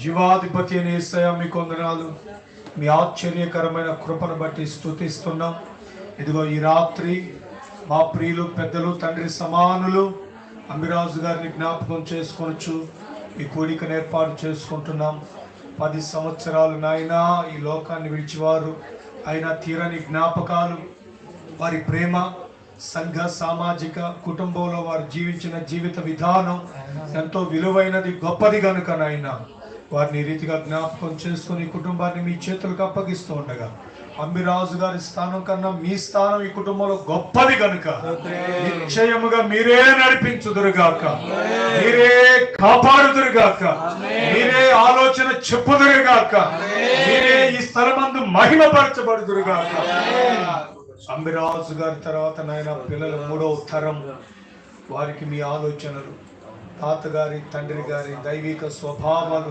జీవాధిపతి అని యేసయ్య మీ కొందనాలు. మీ ఆశ్చర్యకరమైన కృపను బట్టి స్తుతిస్తున్నాం. ఇదిగో ఈ రాత్రి మా ప్రియులు పెద్దలు తండ్రి సమానులు అంబిరాజు గారిని జ్ఞాపకం చేసుకొనొచ్చు ఈ కూడికను ఏర్పాటు చేసుకుంటున్నాం. 10 సంవత్సరాలు నాయనా ఈ లోకాన్ని విడిచివారు, అయినా తీరని జ్ఞాపకాలు, వారి ప్రేమ, సంఘ సామాజిక కుటుంబంలో వారు జీవించిన జీవిత విధానం ఎంతో విలువైనది, గొప్పది కనుక నాయనా వారిని రీతిగా జ్ఞాపకం చేసుకుని కుటుంబాన్ని మీ చేతులకు అప్పగిస్తూ ఉండగా, అంబిరాజు గారి స్థానం కన్నా మీ స్థానం ఈ కుటుంబంలో గొప్పది కనుక నిశ్చయముగా మీరే నడిపించుదురుగాక, మీరే కాపాడుదురుగాక, మీరే ఆలోచన చెప్పుదురుగాక, మీరే ఈ స్థలమందు మహిమపరచబడుదురుగాక. అంబిరాజు గారి తర్వాత నాయన పిల్లల 3వ తరం వారికి మీ ఆలోచనలు, తాతగారి తండ్రి గారి దైవిక స్వభావాలు